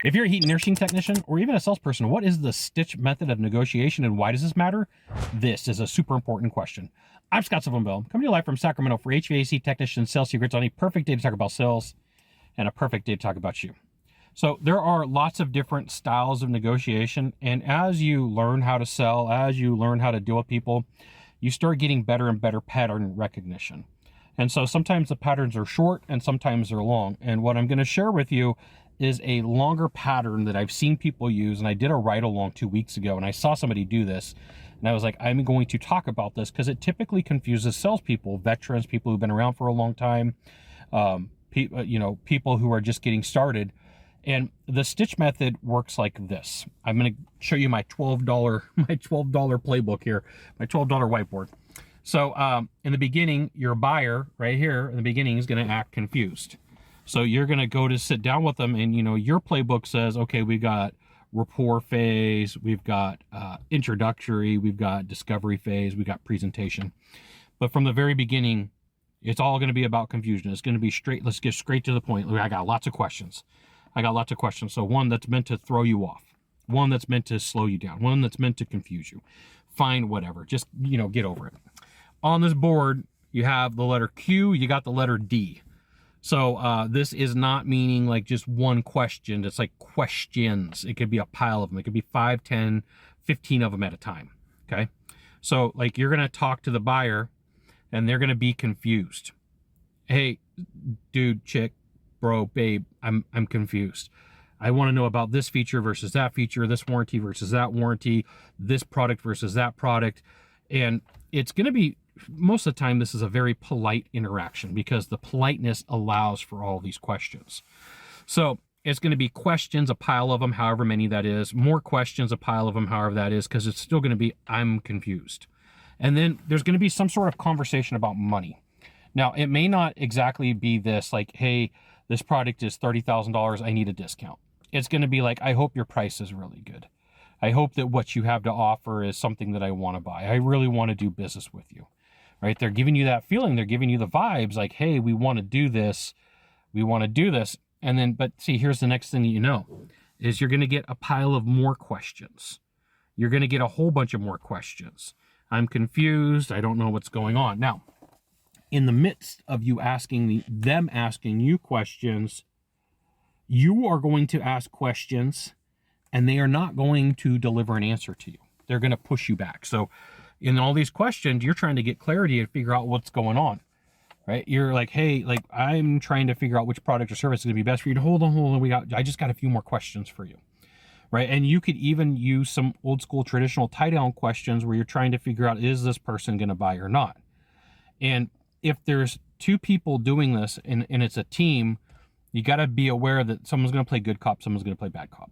If you're a heat and air machine technician or even a salesperson, what is the stitch method of negotiation and why does this matter? This is a super important question. I'm Scott Sylvan Bell, coming to you live from Sacramento for HVAC Technician Sales Secrets on a perfect day to talk about sales and a perfect day to talk about you. So there are lots of different styles of negotiation, and as you learn how to sell, as you learn how to deal with people, you start getting better and better pattern recognition. And so sometimes the patterns are short and sometimes they're long. And what I'm going to share with you is a longer pattern that I've seen people use. And I did a ride along 2 weeks ago and I saw somebody do this. And I was like, I'm going to talk about this because it typically confuses salespeople, veterans, people who've been around for a long time, people who are just getting started. And the stitch method works like this. I'm going to show you my $12 playbook here, my $12 whiteboard. So in the beginning, your buyer right here in the beginning is going to act confused. So you're going to go to sit down with them and, your playbook says, okay, we've got rapport phase, we've got introductory, we've got discovery phase, we've got presentation. But from the very beginning, it's all going to be about confusion. It's going to be straight. Let's get straight to the point. I got lots of questions. So one that's meant to throw you off, one that's meant to slow you down, one that's meant to confuse you. Fine, whatever. Just, get over it. On this board, you have the letter Q, you got the letter D. So this is not meaning like just one question. It's like questions. It could be a pile of them. It could be 5, 10, 15 of them at a time. Okay. So like you're going to talk to the buyer and they're going to be confused. Hey, dude, chick, bro, babe, I'm confused. I want to know about this feature versus that feature, this warranty versus that warranty, this product versus that product. And it's going to be, most of the time, this is a very polite interaction because the politeness allows for all these questions. So it's going to be questions, a pile of them, however many that is, more questions, a pile of them, however that is, because it's still going to be, I'm confused. And then there's going to be some sort of conversation about money. Now, it may not exactly be this like, hey, this product is $30,000. I need a discount. It's going to be like, I hope your price is really good. I hope that what you have to offer is something that I want to buy. I really want to do business with you, right? They're giving you that feeling. They're giving you the vibes like, hey, we want to do this. We want to do this. And then, but see, here's the next thing that you know is you're going to get a pile of more questions. You're going to get a whole bunch of more questions. I'm confused. I don't know what's going on. Now, in the midst of you asking them asking you questions, you are going to ask questions and they are not going to deliver an answer to you. They're going to push you back. So in all these questions, you're trying to get clarity and figure out what's going on, right? You're like, hey, like I'm trying to figure out which product or service is going to be best for you. Hold on. I just got a few more questions for you, right? And you could even use some old school traditional tie down questions where you're trying to figure out, is this person going to buy or not? And if there's two people doing this and it's a team, you got to be aware that someone's going to play good cop, someone's going to play bad cop,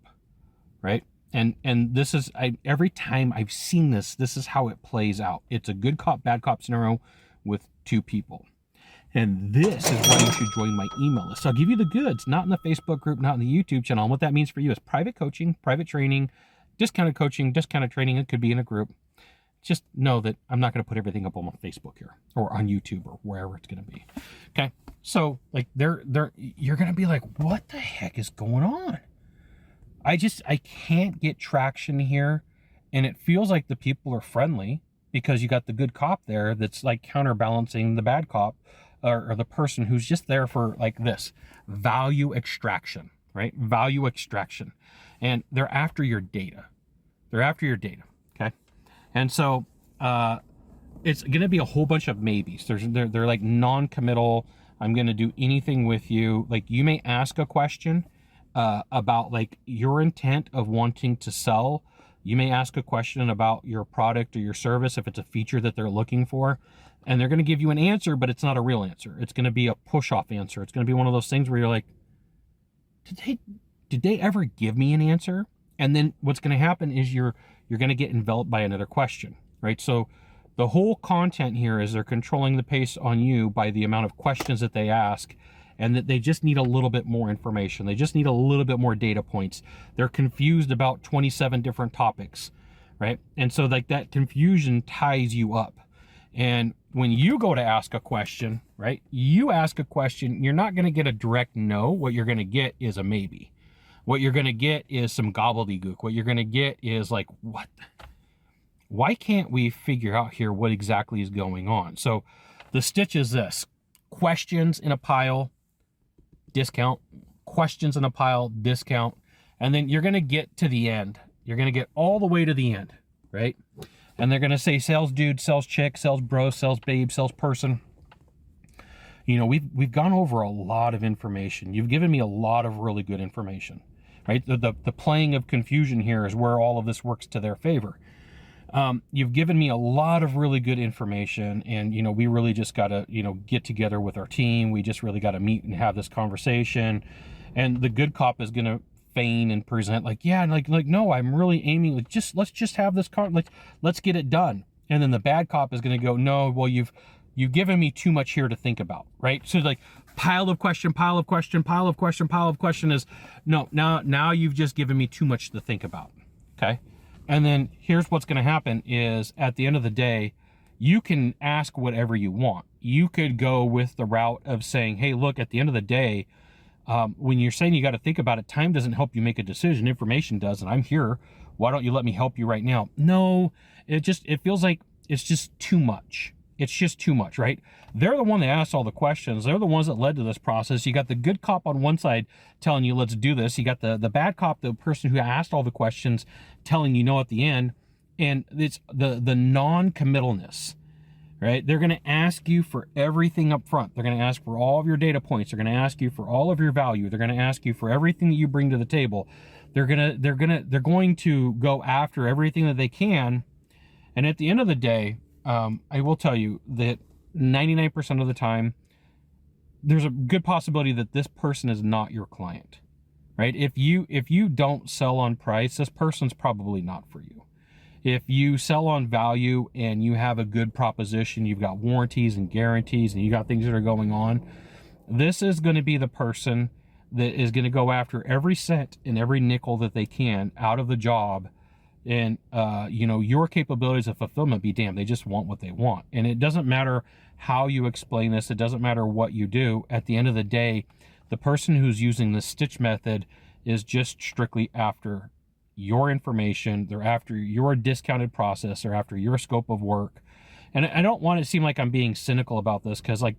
right? And this is, every time I've seen this is how it plays out. It's a good cop, bad cop scenario with two people. And this is why you should join my email list. So I'll give you the goods, not in the Facebook group, not in the YouTube channel. And what that means for you is private coaching, private training, discounted coaching, discounted training. It could be in a group. Just know that I'm not going to put everything up on my Facebook here or on YouTube or wherever it's going to be. Okay. So like you're going to be like, what the heck is going on? I can't get traction here. And it feels like the people are friendly because you got the good cop there that's like counterbalancing the bad cop or the person who's just there for like this value extraction, right? Value extraction. And they're after your data. Okay. And so it's going to be a whole bunch of maybes. They're like non-committal. I'm going to do anything with you. Like you may ask a question about like your intent of wanting to sell. You may ask a question about your product or your service if it's a feature that they're looking for. And they're going to give you an answer, but it's not a real answer. It's going to be a push-off answer. It's going to be one of those things where you're like, did they ever give me an answer? And then what's going to happen is you're going to get enveloped by another question, right? So the whole content here is they're controlling the pace on you by the amount of questions that they ask, and that they just need a little bit more information. They just need a little bit more data points. They're confused about 27 different topics, right? And so like that confusion ties you up. And when you go to ask a question, right? You ask a question, you're not going to get a direct no. What you're going to get is a maybe. What you're going to get is some gobbledygook. What you're going to get is like, what? Why can't we figure out here what exactly is going on? So the stitch is this: questions in a pile, discount, questions in a pile, discount. And then you're going to get to the end. You're going to get all the way to the end, right? And they're going to say sales dude, sales chick, sales bro, sales babe, sales person. You know, we've gone over a lot of information. You've given me a lot of really good information, right? The playing of confusion here is where all of this works to their favor. You've given me a lot of really good information, and, you know, we really just got to, you know, get together with our team. We just really got to meet and have this conversation. And the good cop is going to feign and present like, yeah, like, no, I'm really aiming, like, let's just have this let's get it done. And then the bad cop is going to go, no, well, you've given me too much here to think about, right? So like pile of question is, no, now you've just given me too much to think about, okay? And then here's what's going to happen is, at the end of the day, you can ask whatever you want. You could go with the route of saying, hey, look, at the end of the day, when you're saying you got to think about it, time doesn't help you make a decision. Information does, and I'm here. Why don't you let me help you right now? No, it feels like it's just too much. It's just too much, right? They're the one that asked all the questions. They're the ones that led to this process. You got the good cop on one side telling you, let's do this. You got the bad cop, the person who asked all the questions, telling you no at the end. And it's the non-committalness, right? They're going to ask you for everything up front. They're going to ask for all of your data points. They're going to ask you for all of your value. They're going to ask you for everything that you bring to the table. They're going to go after everything that they can. And at the end of the day, I will tell you that 99% of the time, there's a good possibility that this person is not your client, right? If you don't sell on price, this person's probably not for you. If you sell on value and you have a good proposition, you've got warranties and guarantees and you got things that are going on, this is going to be the person that is going to go after every cent and every nickel that they can out of the job. And, you know, your capabilities of fulfillment be damned. They just want what they want. And it doesn't matter how you explain this. It doesn't matter what you do. At the end of the day, the person who's using the stitch method is just strictly after your information. They're after your discounted process. They're after your scope of work. And I don't want it to seem like I'm being cynical about this, because, like,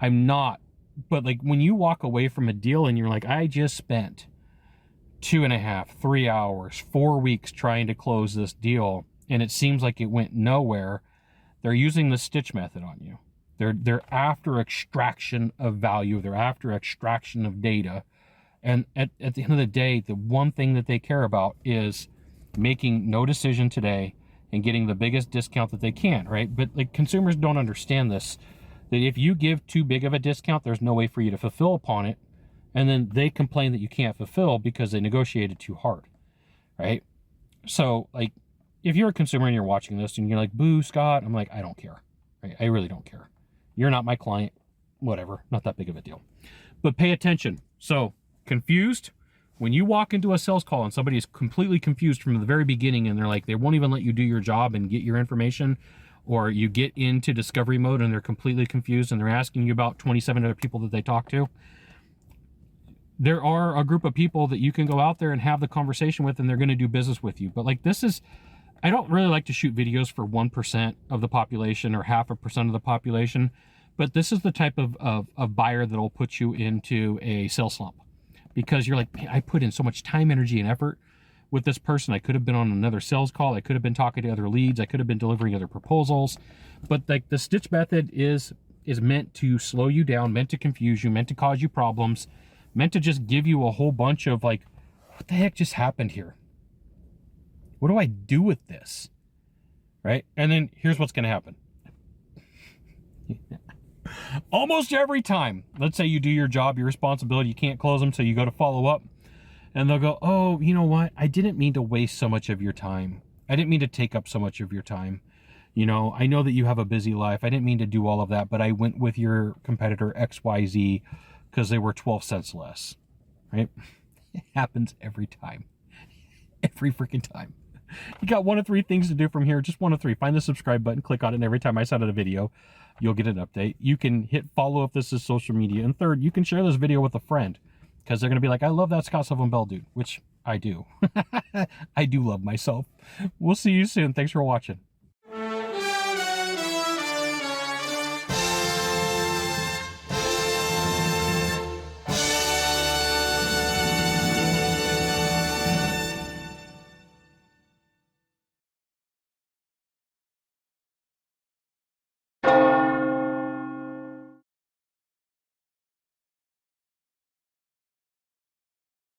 I'm not. But, like, when you walk away from a deal and you're like, I just spent 2.5, 3 hours, 4 weeks trying to close this deal, and it seems like it went nowhere, they're using the stitch method on you. They're after extraction of value. They're after extraction of data. And at the end of the day, the one thing that they care about is making no decision today and getting the biggest discount that they can, right? But, like, consumers don't understand this, that if you give too big of a discount, there's no way for you to fulfill upon it. And then they complain that you can't fulfill because they negotiated too hard, right? So, like, if you're a consumer and you're watching this and you're like, boo, Scott, I'm like, I don't care, right? I really don't care. You're not my client, whatever, not that big of a deal. But pay attention. So, confused? When you walk into a sales call and somebody is completely confused from the very beginning and they're like, they won't even let you do your job and get your information, or you get into discovery mode and they're completely confused and they're asking you about 27 other people that they talk to, there are a group of people that you can go out there and have the conversation with, and they're going to do business with you. But, like, this is, I don't really like to shoot videos for 1% of the population or 0.5% of the population, but this is the type of buyer that'll put you into a sales slump, because you're like, man, I put in so much time, energy, and effort with this person. I could have been on another sales call. I could have been talking to other leads. I could have been delivering other proposals. But, like, the stitch method is meant to slow you down, meant to confuse you, meant to cause you problems, meant to just give you a whole bunch of, like, what the heck just happened here? What do I do with this? Right? And then here's what's going to happen. Almost every time, let's say you do your job, your responsibility, you can't close them, so you go to follow up, and they'll go, oh, you know what? I didn't mean to waste so much of your time. I didn't mean to take up so much of your time. You know, I know that you have a busy life. I didn't mean to do all of that, but I went with your competitor XYZ because they were 12 cents less, right? It happens every time. Every freaking time. You got 1 of 3 things to do from here. Just 1 of 3. Find the subscribe button, click on it, and every time I send out a video, you'll get an update. You can hit follow if this is social media. And third, you can share this video with a friend. because they're going to be like, I love that Scott Sylvan Bell dude, which I do. I do love myself. We'll see you soon. Thanks for watching.